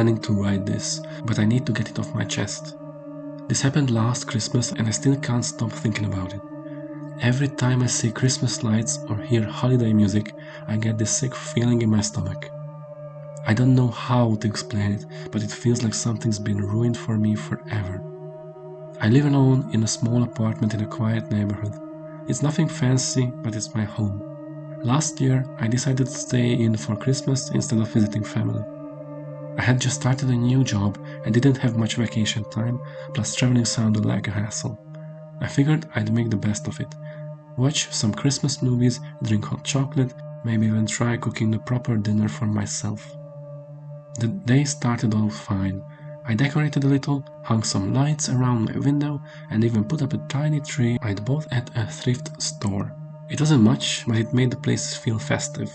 planning to write this, but I need to get it off my chest. This happened last Christmas and I still can't stop thinking about it. Every time I see Christmas lights or hear holiday music, I get this sick feeling in my stomach. I don't know how to explain it, but it feels like something's been ruined for me forever. I live alone in a small apartment in a quiet neighborhood. It's nothing fancy, but it's my home. Last year, I decided to stay in for Christmas instead of visiting family. I had just started a new job and didn't have much vacation time, plus traveling sounded like a hassle. I figured I'd make the best of it. Watch some Christmas movies, drink hot chocolate, maybe even try cooking the proper dinner for myself. The day started off fine. I decorated a little, hung some lights around my window, and even put up a tiny tree I'd bought at a thrift store. It wasn't much, but it made the place feel festive.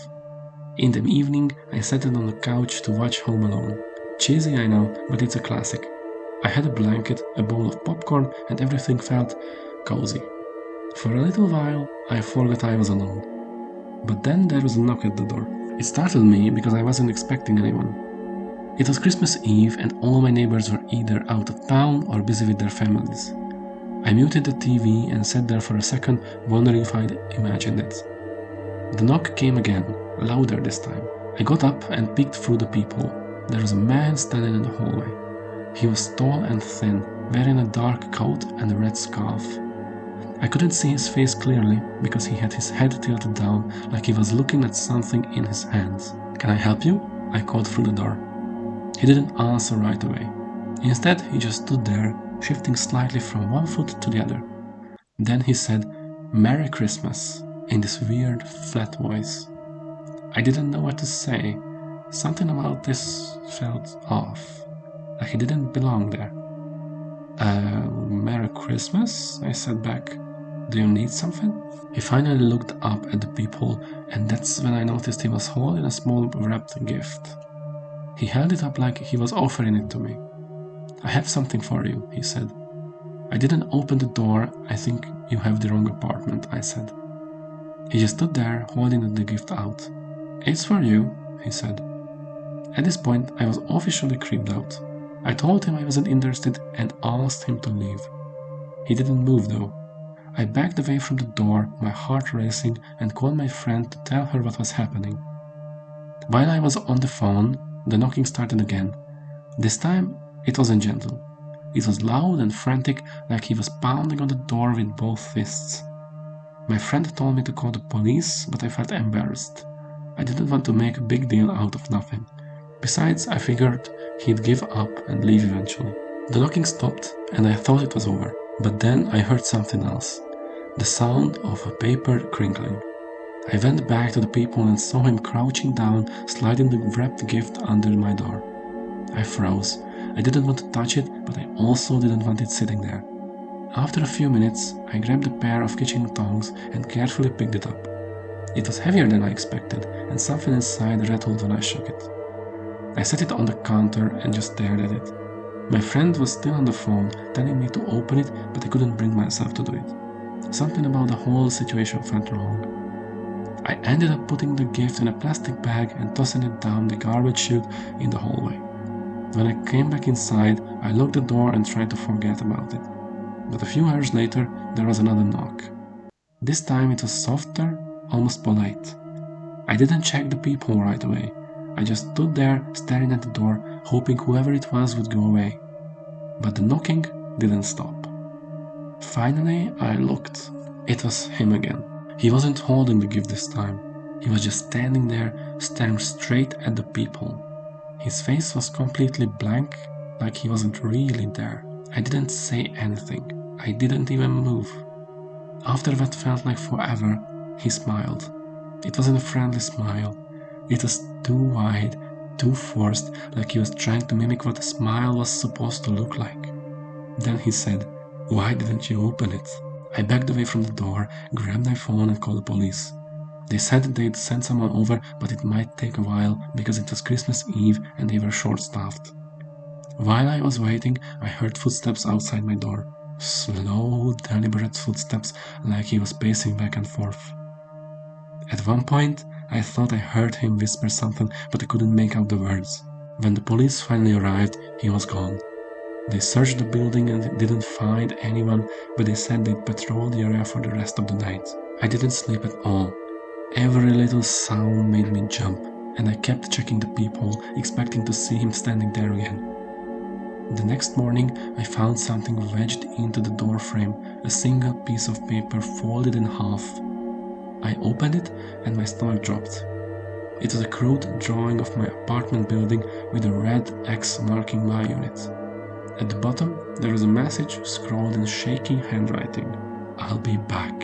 In the evening, I sat on the couch to watch Home Alone. Cheesy, I know, but it's a classic. I had a blanket, a bowl of popcorn, and everything felt cozy. For a little while, I forgot I was alone. But then there was a knock at the door. It startled me because I wasn't expecting anyone. It was Christmas Eve and all my neighbors were either out of town or busy with their families. I muted the TV and sat there for a second, wondering if I'd imagined it. The knock came again, louder this time. I got up and peeked through the peephole. There was a man standing in the hallway. He was tall and thin, wearing a dark coat and a red scarf. I couldn't see his face clearly because he had his head tilted down like he was looking at something in his hands. "Can I help you?" I called through the door. He didn't answer right away. Instead, he just stood there, shifting slightly from one foot to the other. Then he said, "Merry Christmas," in this weird, flat voice. I didn't know what to say. Something about this felt off, like he didn't belong there. Merry Christmas," I said back. "Do you need something?" He finally looked up at the peephole, and that's when I noticed he was holding a small wrapped gift. He held it up like he was offering it to me. "I have something for you," he said. I didn't open the door. "I think you have the wrong apartment," I said. He just stood there, holding the gift out. "It's for you," he said. At this point, I was officially creeped out. I told him I wasn't interested and asked him to leave. He didn't move though. I backed away from the door, my heart racing, and called my friend to tell her what was happening. While I was on the phone, the knocking started again. This time, it wasn't gentle. It was loud and frantic, like he was pounding on the door with both fists. My friend told me to call the police, but I felt embarrassed. I didn't want to make a big deal out of nothing. Besides, I figured he'd give up and leave eventually. The knocking stopped, and I thought it was over. But then I heard something else. The sound of a paper crinkling. I went back to the peephole and saw him crouching down, sliding the wrapped gift under my door. I froze. I didn't want to touch it, but I also didn't want it sitting there. After a few minutes, I grabbed a pair of kitchen tongs and carefully picked it up. It was heavier than I expected, and something inside rattled when I shook it. I set it on the counter and just stared at it. My friend was still on the phone, telling me to open it, but I couldn't bring myself to do it. Something about the whole situation felt wrong. I ended up putting the gift in a plastic bag and tossing it down the garbage chute in the hallway. When I came back inside, I locked the door and tried to forget about it. But a few hours later, there was another knock. This time it was softer, almost polite. I didn't check the peephole right away. I just stood there, staring at the door, hoping whoever it was would go away. But the knocking didn't stop. Finally, I looked. It was him again. He wasn't holding the gift this time. He was just standing there, staring straight at the peephole. His face was completely blank, like he wasn't really there. I didn't say anything. I didn't even move. After what felt like forever, he smiled. It wasn't a friendly smile. It was too wide, too forced, like he was trying to mimic what a smile was supposed to look like. Then he said, "Why didn't you open it?" I backed away from the door, grabbed my phone and called the police. They said that they'd send someone over, but it might take a while because it was Christmas Eve and they were short-staffed. While I was waiting, I heard footsteps outside my door. Slow, deliberate footsteps, like he was pacing back and forth. At one point, I thought I heard him whisper something, but I couldn't make out the words. When the police finally arrived, he was gone. They searched the building and didn't find anyone, but they said they'd patrol the area for the rest of the night. I didn't sleep at all. Every little sound made me jump, and I kept checking the peephole, expecting to see him standing there again. The next morning, I found something wedged into the door frame, a single piece of paper folded in half. I opened it, and my stomach dropped. It was a crude drawing of my apartment building with a red X marking my unit. At the bottom, there was a message scrawled in shaky handwriting. "I'll be back."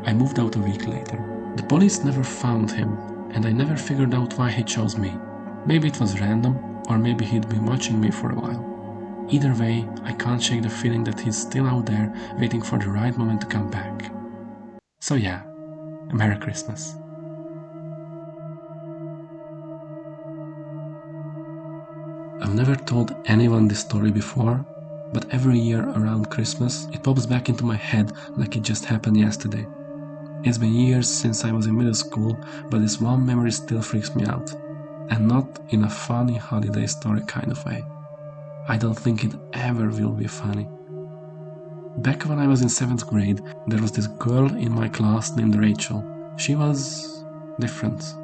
I moved out a week later. The police never found him, and I never figured out why he chose me. Maybe it was random, or maybe he'd been watching me for a while. Either way, I can't shake the feeling that he's still out there waiting for the right moment to come back. So yeah, Merry Christmas. I've never told anyone this story before, but every year around Christmas it pops back into my head like it just happened yesterday. It's been years since I was in middle school, but this one memory still freaks me out. And not in a funny holiday story kind of way. I don't think it ever will be funny. Back when I was in 7th grade, there was this girl in my class named Rachel. She was different.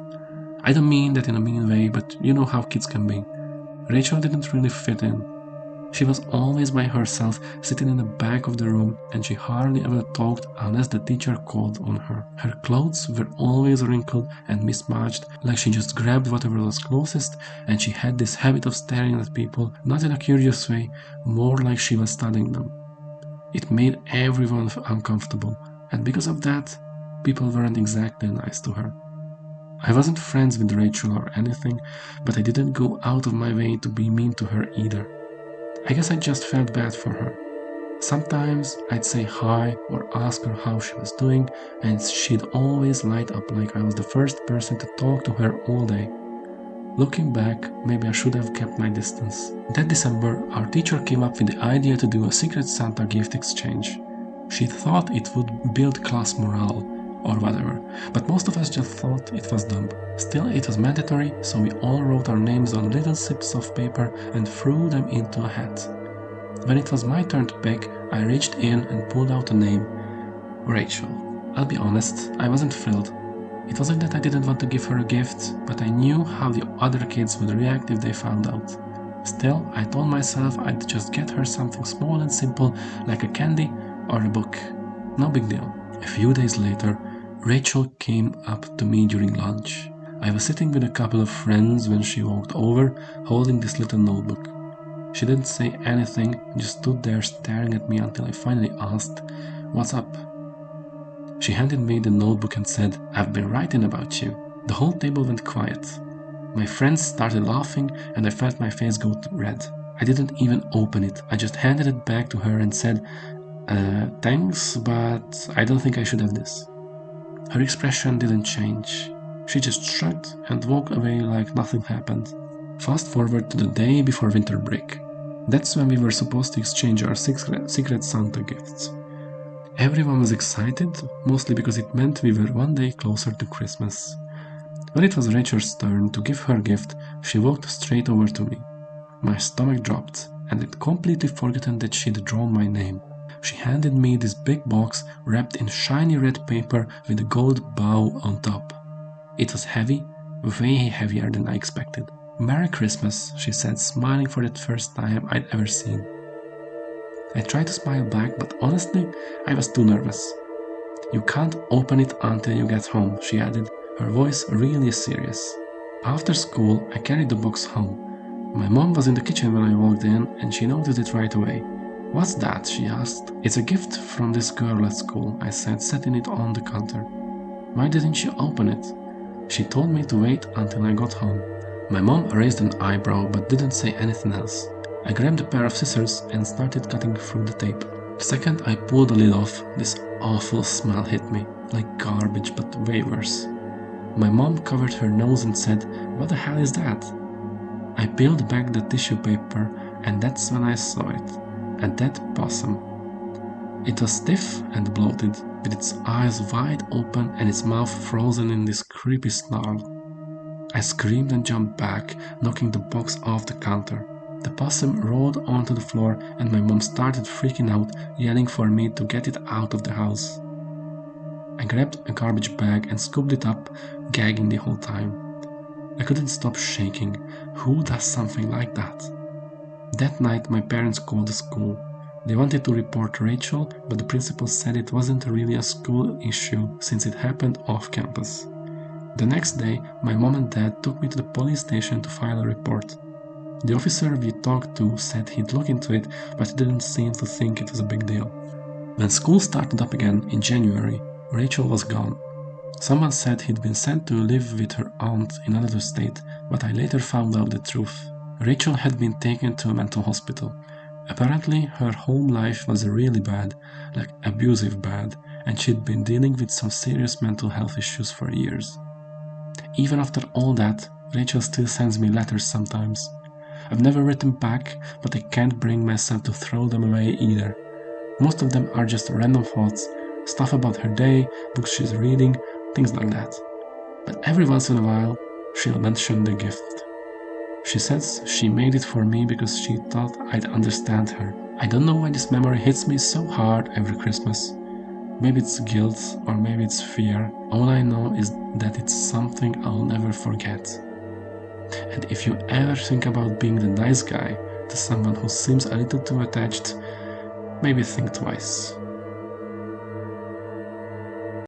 I don't mean that in a mean way, but you know how kids can be. Rachel didn't really fit in. She was always by herself, sitting in the back of the room, and she hardly ever talked unless the teacher called on her. Her clothes were always wrinkled and mismatched, like she just grabbed whatever was closest, and she had this habit of staring at people, not in a curious way, more like she was studying them. It made everyone uncomfortable, and because of that, people weren't exactly nice to her. I wasn't friends with Rachel or anything, but I didn't go out of my way to be mean to her either. I guess I just felt bad for her. Sometimes I'd say hi or ask her how she was doing, and she'd always light up like I was the first person to talk to her all day. Looking back, maybe I should have kept my distance. That December, our teacher came up with the idea to do a Secret Santa gift exchange. She thought it would build class morale, or whatever, but most of us just thought it was dumb. Still, it was mandatory, so we all wrote our names on little slips of paper and threw them into a hat. When it was my turn to pick, I reached in and pulled out a name. Rachel. I'll be honest, I wasn't thrilled. It wasn't that I didn't want to give her a gift, but I knew how the other kids would react if they found out. Still, I told myself I'd just get her something small and simple, like a candy or a book. No big deal. A few days later, Rachel came up to me during lunch. I was sitting with a couple of friends when she walked over, holding this little notebook. She didn't say anything, just stood there staring at me until I finally asked, "What's up?" She handed me the notebook and said, "I've been writing about you." The whole table went quiet. My friends started laughing and I felt my face go red. I didn't even open it. I just handed it back to her and said, "Thanks, but I don't think I should have this." Her expression didn't change. She just shrugged and walked away like nothing happened. Fast forward to the day before winter break. That's when we were supposed to exchange our Secret Santa gifts. Everyone was excited, mostly because it meant we were one day closer to Christmas. When it was Rachel's turn to give her gift, she walked straight over to me. My stomach dropped, and I'd completely forgotten that she'd drawn my name. She handed me this big box wrapped in shiny red paper with a gold bow on top. It was heavy, way heavier than I expected. "Merry Christmas," she said, smiling for the first time I'd ever seen. I tried to smile back, but honestly, I was too nervous. "You can't open it until you get home," she added, her voice really serious. After school, I carried the box home. My mom was in the kitchen when I walked in, and she noticed it right away. "What's that?" she asked. "It's a gift from this girl at school," I said, setting it on the counter. "Why didn't you open it?" She told me to wait until I got home. My mom raised an eyebrow but didn't say anything else. I grabbed a pair of scissors and started cutting through the tape. The second I pulled the lid off, this awful smell hit me, like garbage but way worse. My mom covered her nose and said, "What the hell is that?" I peeled back the tissue paper, and that's when I saw it. A dead possum. It was stiff and bloated, with its eyes wide open and its mouth frozen in this creepy snarl. I screamed and jumped back, knocking the box off the counter. The possum rolled onto the floor and my mom started freaking out, yelling for me to get it out of the house. I grabbed a garbage bag and scooped it up, gagging the whole time. I couldn't stop shaking. Who does something like that? That night my parents called the school. They wanted to report Rachel, but the principal said it wasn't really a school issue since it happened off campus. The next day, my mom and dad took me to the police station to file a report. The officer we talked to said he'd look into it, but he didn't seem to think it was a big deal. When school started up again in January, Rachel was gone. Someone said he'd been sent to live with her aunt in another state, but I later found out the truth. Rachel had been taken to a mental hospital. Apparently, her home life was really bad, like abusive bad, and she'd been dealing with some serious mental health issues for years. Even after all that, Rachel still sends me letters sometimes. I've never written back, but I can't bring myself to throw them away either. Most of them are just random thoughts, stuff about her day, books she's reading, things like that. But every once in a while, she'll mention the gift. She says she made it for me because she thought I'd understand her. I don't know why this memory hits me so hard every Christmas. Maybe it's guilt or maybe it's fear. All I know is that it's something I'll never forget. And if you ever think about being the nice guy to someone who seems a little too attached, maybe think twice.